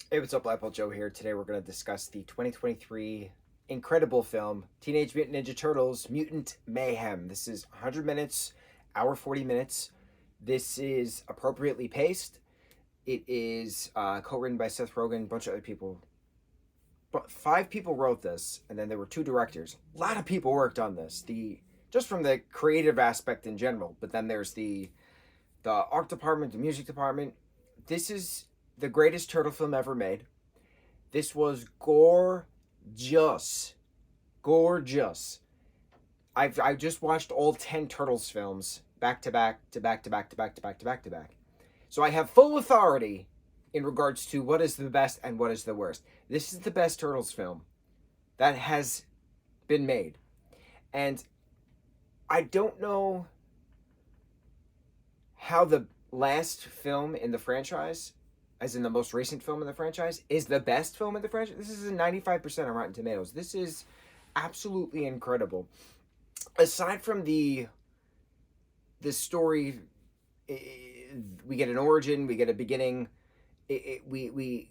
Hey, what's up, lightboltjoe here. Today we're going to discuss the 2023 incredible film, Teenage Mutant Ninja Turtles Mutant Mayhem. This is 100 minutes, hour 40 minutes. This is appropriately paced. It is co-written by Seth Rogen, a bunch of other people. But 5 people wrote this, and then there were 2 directors. A lot of people worked on this. Just from the creative aspect in general, but then there's the art department, the music department. This is the greatest turtle film ever made. This was gorgeous. Gorgeous. I just watched all 10 Turtles films back to back to back to back to back to back to back to back. So I have full authority in regards to what is the best and what is the worst. This is the best Turtles film that has been made. And I don't know how the last film in the franchise, as in the most recent film in the franchise, is the best film in the franchise. This is a 95% on Rotten Tomatoes. This is absolutely incredible. Aside from the story, we get an origin, we get a beginning. We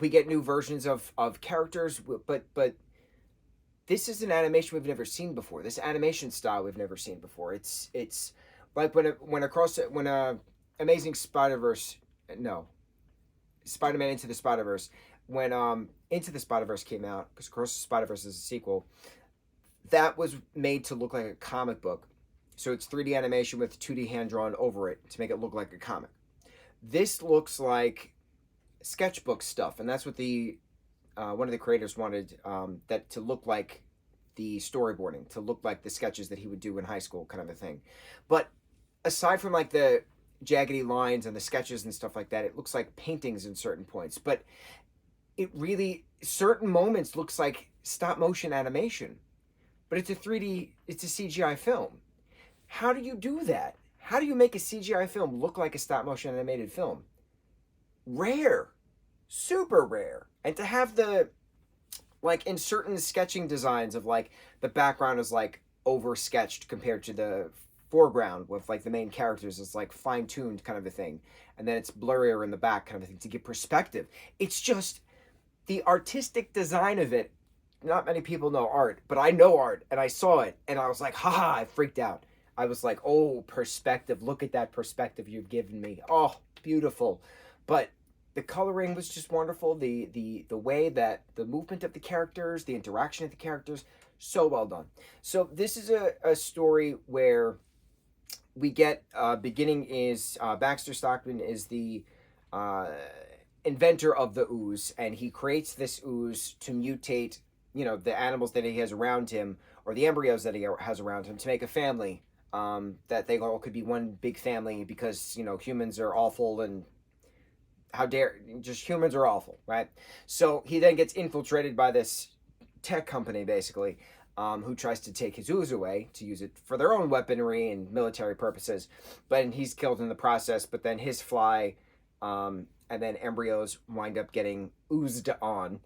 get new versions of characters, but this is an animation we've never seen before. This animation style we've never seen before. It's like when Amazing Spider-Verse, no, Spider-Man Into the Spider-Verse, when Into the Spider-Verse came out, because Across the Spider-Verse is a sequel, that was made to look like a comic book. So it's 3D animation with 2D hand drawn over it to make it look like a comic. This looks like sketchbook stuff, and that's what the one of the creators wanted, that to look like the storyboarding, to look like the sketches that he would do in high school, kind of a thing. But aside from like the jaggedy lines and the sketches and stuff like that, it looks like paintings in certain points. But it really, certain moments, looks like stop motion animation. But it's a 3D, it's a CGI film. How do you do that? How do you make a CGI film look like a stop motion animated film? Rare. Super rare. And to have like in certain sketching designs of like the background is like over sketched compared to the foreground with like the main characters is like fine tuned kind of a thing, and then it's blurrier in the back kind of a thing to give perspective. It's just the artistic design of it. Not many people know art, but I know art, and I saw it and I was like, haha, I freaked out. I was like, oh, perspective, look at that perspective you've given me. Oh, beautiful. But the coloring was just wonderful. The way that the movement of the characters, the interaction of the characters, so well done. So this is a story where we get beginning is Baxter Stockman is the uh, inventor of the ooze, and he creates this ooze to mutate, the animals that he has around him, or the embryos that he has around him, to make a family, that they all could be one big family, because humans are awful, and how dare, just humans are awful, right? So he then gets infiltrated by this tech company, basically, who tries to take his ooze away to use it for their own weaponry and military purposes. But he's killed in the process. But then his fly, and then embryos wind up getting oozed on,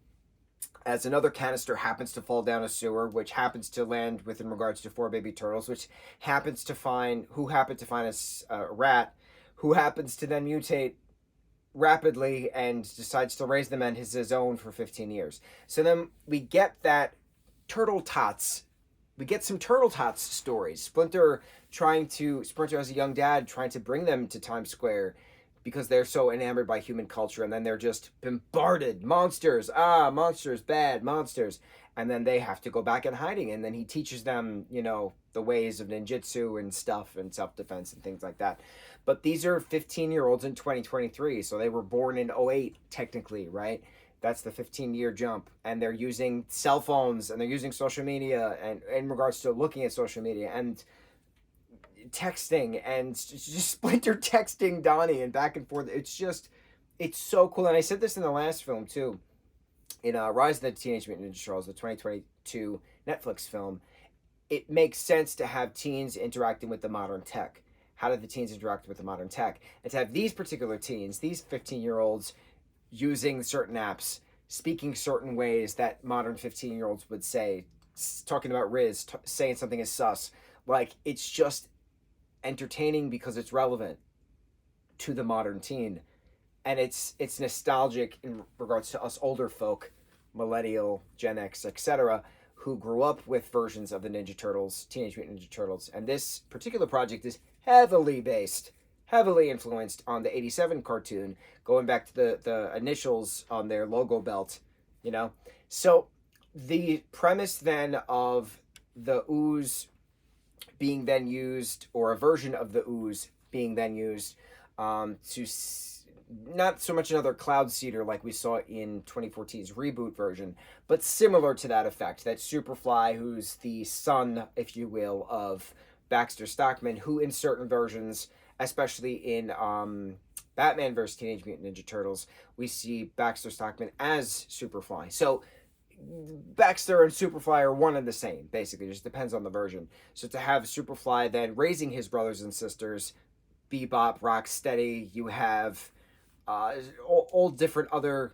as another canister happens to fall down a sewer, which happens to land within regards to 4 baby turtles, which happens to find a rat, who happens to then mutate rapidly and decides to raise them and his own for 15 years. So then we get that Turtle Tots. We get some Turtle Tots stories. Splinter as a young dad, trying to bring them to Times Square because they're so enamored by human culture, and then they're just bombarded. Monsters, monsters, bad monsters. And then they have to go back in hiding, and then he teaches them, the ways of ninjutsu and stuff and self-defense and things like that. But these are 15-year-olds in 2023, so they were born in '08, technically, right? That's the 15-year jump, and they're using cell phones, and they're using social media, and in regards to looking at social media and texting, and just Splinter texting Donnie and back and forth. It's so cool. And I said this in the last film too, in Rise of the Teenage Mutant Ninja Turtles, the 2022 Netflix film. It makes sense to have teens interacting with the modern tech. How did the teens interact with the modern tech? And to have these particular teens, these 15-year-olds, using certain apps, speaking certain ways that modern 15-year-olds would say, talking about Riz, saying something is sus. Like, it's just entertaining because it's relevant to the modern teen. and it's nostalgic in regards to us older folk, millennial, Gen X, etc., who grew up with versions of the Ninja Turtles, Teenage Mutant Ninja Turtles. And this particular project is heavily influenced on the '87 cartoon, going back to the initials on their logo belt, you know. So the premise then of the ooze being then used, or a version of the ooze being then used, not so much another cloud seeder like we saw in 2014's reboot version, but similar to that effect. That Superfly, who's the son, if you will, of Baxter Stockman, who in certain versions, especially in Batman vs. Teenage Mutant Ninja Turtles, we see Baxter Stockman as Superfly. So Baxter and Superfly are one and the same, basically. It just depends on the version. So to have Superfly then raising his brothers and sisters, Bebop, Rocksteady, you have all different other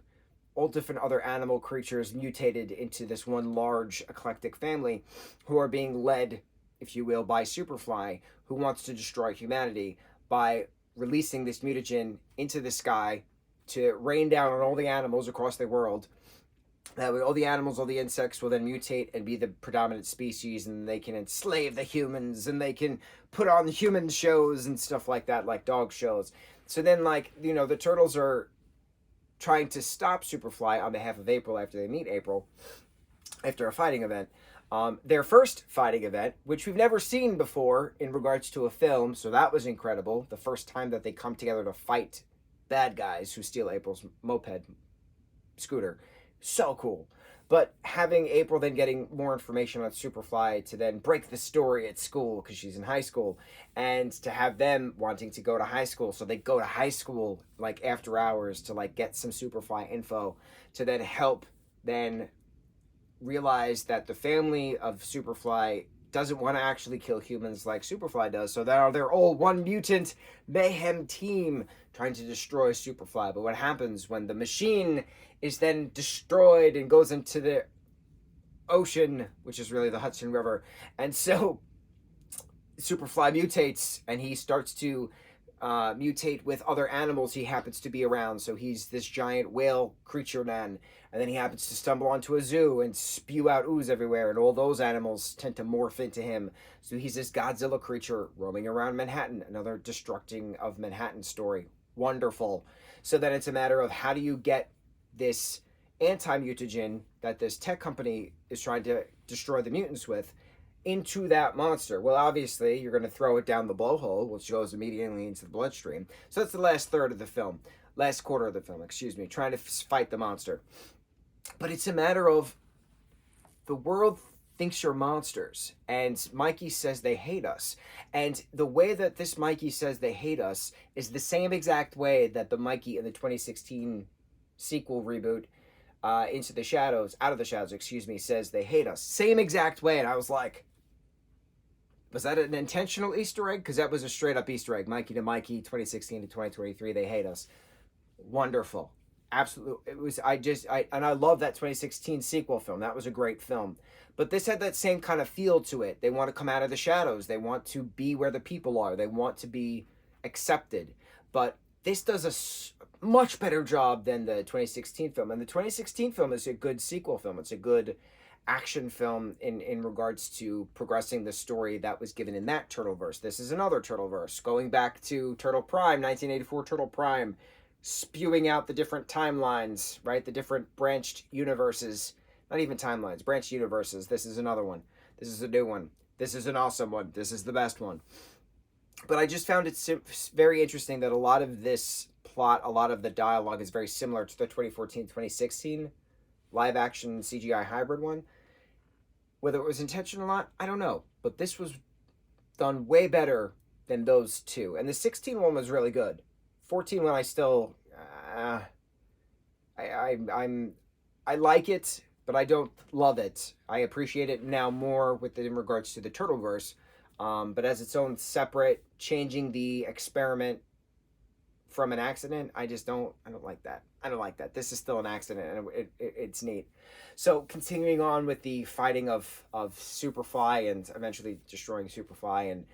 animal creatures mutated into this one large eclectic family, who are being led, if you will, by Superfly, who wants to destroy humanity by releasing this mutagen into the sky to rain down on all the animals across the world. That way, all the animals, all the insects will then mutate and be the predominant species, and they can enslave the humans, and they can put on human shows and stuff like that, like dog shows. So then, like, you know, the turtles are trying to stop Superfly on behalf of April after they meet April, after a fighting event. Their first fighting event, which we've never seen before in regards to a film, so that was incredible. The first time that they come together to fight bad guys who steal April's moped scooter. So cool. But having April then getting more information on Superfly to then break the story at school, because she's in high school, and to have them wanting to go to high school, so they go to high school like after hours to like get some Superfly info, to then help then realize that the family of Superfly doesn't want to actually kill humans like Superfly does, so they're all one mutant mayhem team trying to destroy Superfly. But what happens when the machine is then destroyed and goes into the ocean, which is really the Hudson River, and so Superfly mutates, and he starts to mutate with other animals he happens to be around. So he's this giant whale creature man, and then he happens to stumble onto a zoo and spew out ooze everywhere, and all those animals tend to morph into him. So he's this Godzilla creature roaming around Manhattan, another destructing of Manhattan story. Wonderful. So then it's a matter of, how do you get this anti-mutagen that this tech company is trying to destroy the mutants with into that monster? Well, obviously, you're going to throw it down the blowhole, which goes immediately into the bloodstream. So that's the last quarter of the film, trying to fight the monster. But it's a matter of, the world thinks you're monsters, and Mikey says they hate us. And the way that this Mikey says they hate us is the same exact way that the Mikey in the 2016 sequel reboot, Out of the Shadows, says they hate us. Same exact way. And I was like, was that an intentional Easter egg? Because that was a straight up Easter egg. Mikey to Mikey, 2016 to 2023, they hate us. Wonderful. Absolutely. It was, and I love that 2016 sequel film. That was a great film. But this had that same kind of feel to it. They want to come out of the shadows. They want to be where the people are. They want to be accepted. But this does a much better job than the 2016 film. And the 2016 film is a good sequel film. It's a good action film in regards to progressing the story that was given in that Turtleverse. This is another Turtleverse, going back to Turtle Prime, 1984 Turtle Prime, spewing out the different timelines, right? The different branched universes, not even timelines, branched universes. This is another one. This is a new one. This is an awesome one. This is the best one. But I just found it very interesting that a lot of this plot, a lot of the dialogue is very similar to the 2014-2016 live action CGI hybrid one. Whether it was intentional or not, I don't know. But this was done way better than those two. And the 16 one was really good. 14 one I still I like it, but I don't love it. I appreciate it now more in regards to the Turtleverse. But as its own separate, changing the experiment from an accident, I don't like that. I don't like that. This is still an accident, and it's neat. So continuing on with the fighting of Superfly and eventually destroying Superfly, and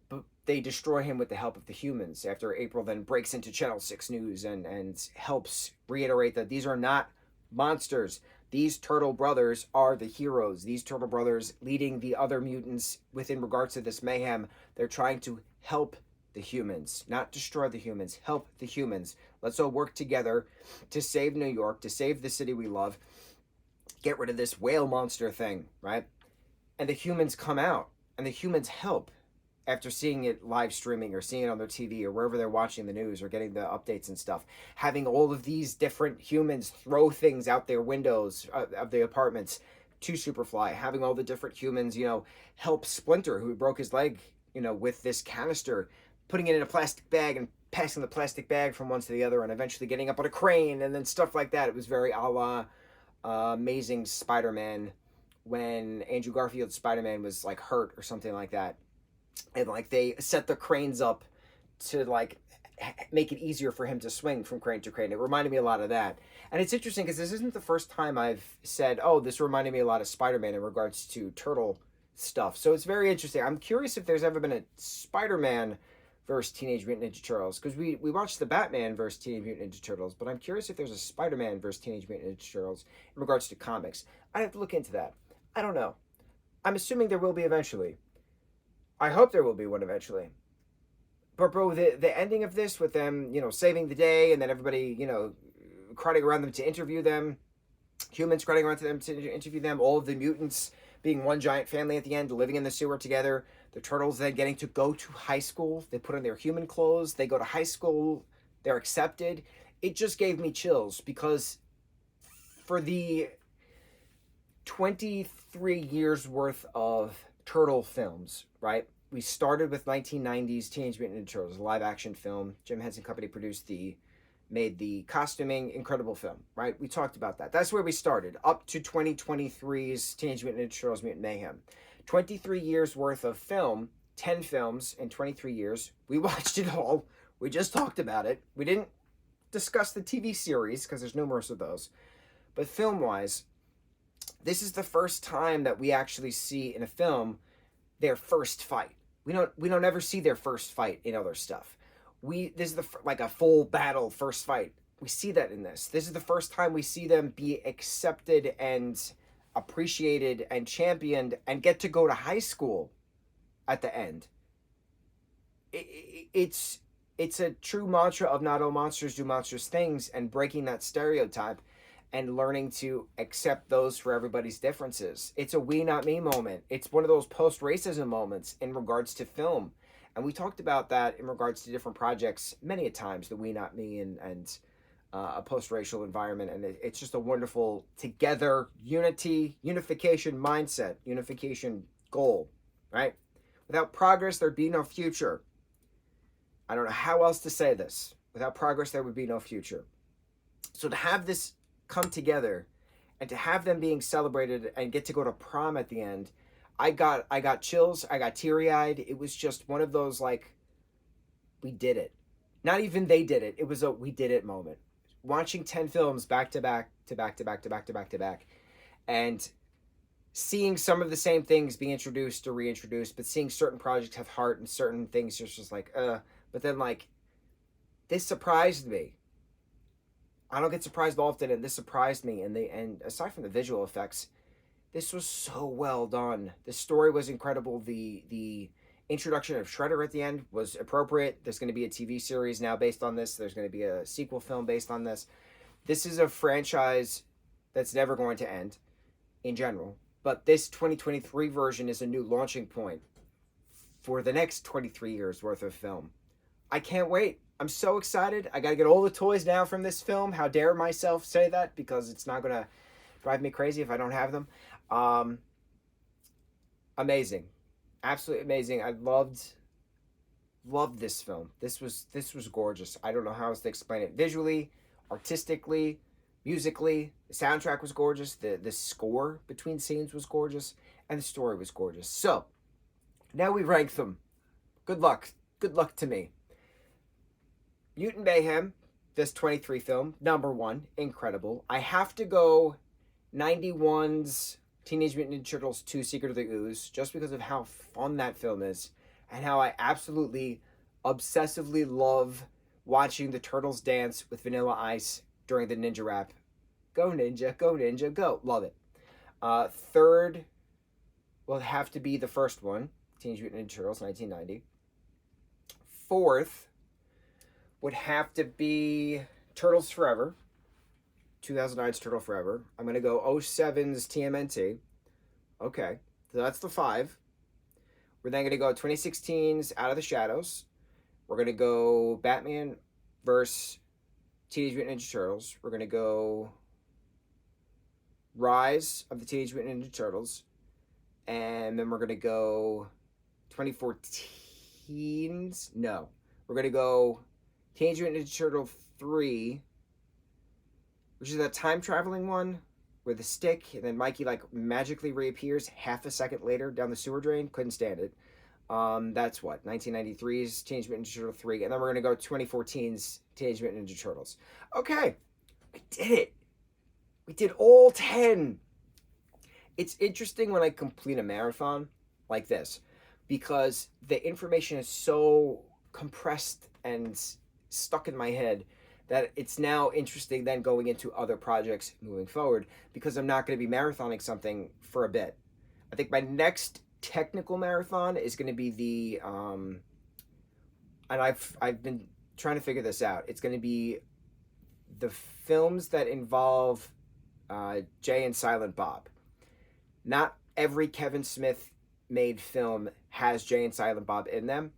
but they destroy him with the help of the humans after April then breaks into Channel 6 News and helps reiterate that these are not monsters. These turtle brothers are the heroes. These turtle brothers leading the other mutants within regards to this mayhem. They're trying to help the humans, not destroy the humans, help the humans. Let's all work together to save New York, to save the city we love, get rid of this whale monster thing, right? And the humans come out and the humans help after seeing it live streaming or seeing it on their TV or wherever they're watching the news or getting the updates and stuff. Having all of these different humans throw things out their windows of the apartments to Superfly. Having all the different humans, help Splinter, who broke his leg, with this canister, putting it in a plastic bag and passing the plastic bag from one to the other and eventually getting up on a crane and then stuff like that. It was very a la Amazing Spider-Man when Andrew Garfield's Spider-Man was like hurt or something like that. And like they set the cranes up to like make it easier for him to swing from crane to crane. It reminded me a lot of that. And it's interesting because this isn't the first time I've said, oh, this reminded me a lot of Spider-Man in regards to turtle stuff. So it's very interesting. I'm curious if there's ever been a Spider-Man versus Teenage Mutant Ninja Turtles, because we watched the Batman versus Teenage Mutant Ninja Turtles, but I'm curious if there's a Spider-Man versus Teenage Mutant Ninja Turtles in regards to comics. I have to look into that. I don't know. I'm assuming there will be eventually. I hope there will be one eventually. But bro, the ending of this with them, saving the day and then everybody, crowding around them to interview them, humans crowding around to them to interview them, all of the mutants being one giant family at the end, living in the sewer together, the turtles then getting to go to high school, they put on their human clothes, they go to high school, they're accepted. It just gave me chills because for the 23 years worth of turtle films, right? We started with 1990s Teenage Mutant Ninja Turtles, a live action film. Jim Henson Company made the costuming incredible film, right? We talked about that. That's where we started, up to 2023's Teenage Mutant Ninja Turtles Mutant Mayhem. 23 years worth of film, 10 films in 23 years. We watched it all. We just talked about it. We didn't discuss the TV series because there's numerous of those. But film-wise, this is the first time that we actually see in a film their first fight. We don't ever see their first fight in other stuff. This is like a full battle first fight. We see that in this. This is the first time we see them be accepted and appreciated and championed and get to go to high school at the end. It's a true mantra of not all monsters do monstrous things and breaking that stereotype and learning to accept those for everybody's differences. It's a we, not me moment. It's one of those post-racism moments in regards to film. And we talked about that in regards to different projects many a times, the we, not me and a post-racial environment. And it's just a wonderful together unification mindset, unification goal, right? Without progress, there'd be no future. I don't know how else to say this. Without progress, there would be no future. So to have this come together and to have them being celebrated and get to go to prom at the end, I got chills, I got teary-eyed. It was just one of those like, we did it. Not even they did it. It was a we did it moment. Watching 10 films back to back to back to back to back to back to back and seeing some of the same things being introduced or reintroduced, but seeing certain projects have heart and certain things just like but then like this surprised me. I don't get surprised often, and this surprised me. And aside from the visual effects, this was so well done. The story was incredible. The introduction of Shredder at the end was appropriate. There's going to be a TV series now based on this. There's going to be a sequel film based on this. This is a franchise that's never going to end in general. But this 2023 version is a new launching point for the next 23 years worth of film. I can't wait. I'm so excited. I got to get all the toys now from this film. How dare myself say that, because it's not going to drive me crazy if I don't have them. Amazing. Absolutely amazing. I loved this film. This was gorgeous. I don't know how else to explain it. Visually, artistically, musically, the soundtrack was gorgeous. The score between scenes was gorgeous, and the story was gorgeous. So, now we rank them. Good luck. Good luck to me. Mutant Mayhem, this 23 film, number 1, incredible. I have to go 91's Teenage Mutant Ninja Turtles 2 Secret of the Ooze, just because of how fun that film is, and how I absolutely obsessively love watching the turtles dance with Vanilla Ice during the ninja rap. Go ninja, go ninja, go. Love it. Third will have to be the first one, Teenage Mutant Ninja Turtles, 1990. Fourth would have to be Turtles Forever, 2009's Turtle Forever. I'm going to go 07's TMNT. Okay, so that's the 5. We're then going to go 2016's Out of the Shadows. We're going to go Batman versus Teenage Mutant Ninja Turtles. We're going to go Rise of the Teenage Mutant Ninja Turtles. And then we're going to go 2014's. No. We're going to go Teenage Mutant Ninja Turtle 3, which is that time traveling one with a stick, and then Mikey like magically reappears half a second later down the sewer drain. Couldn't stand it. That's what, 1993's Teenage Mutant Ninja Turtle 3, and then we're going to go 2014's Teenage Mutant Ninja Turtles. Okay, we did it. We did all 10. It's interesting when I complete a marathon like this, because the information is so compressed and stuck in my head that it's now interesting then going into other projects moving forward, because I'm not going to be marathoning something for a bit. I think my next technical marathon is going to be the and I've been trying to figure this out. It's going to be the films that involve Jay and Silent Bob. Not every Kevin Smith made film has Jay and Silent Bob in them,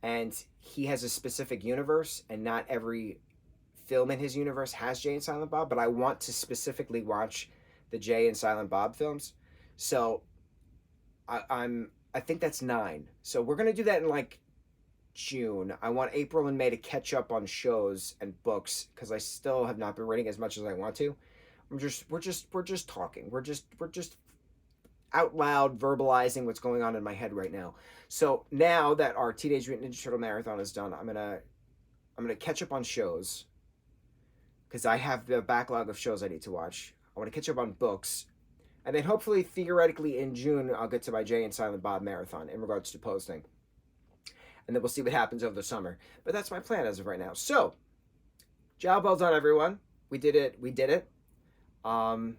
and he has a specific universe, and not every film in his universe has Jay and Silent Bob, but I want to specifically watch the Jay and Silent Bob films. So I think that's 9. So we're gonna do that in like June. I want April and May to catch up on shows and books, because I still have not been reading as much as I want to. We're just talking. We're just out loud verbalizing what's going on in my head right now. So now that our Teenage Mutant Ninja Turtle marathon is done, I'm gonna catch up on shows, because I have the backlog of shows I need to watch. I want to catch up on books, and then hopefully, theoretically, in June, I'll get to my Jay and Silent Bob marathon in regards to posting. And then we'll see what happens over the summer. But that's my plan as of right now. So, job well done, everyone. We did it. I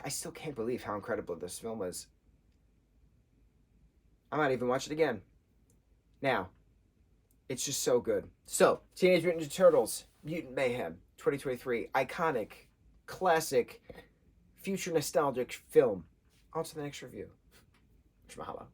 still can't believe how incredible this film is. I might even watch it again. Now, it's just so good. So, Teenage Mutant Ninja Turtles, Mutant Mayhem, 2023, iconic, classic, future nostalgic film. On to the next review. Mahalo.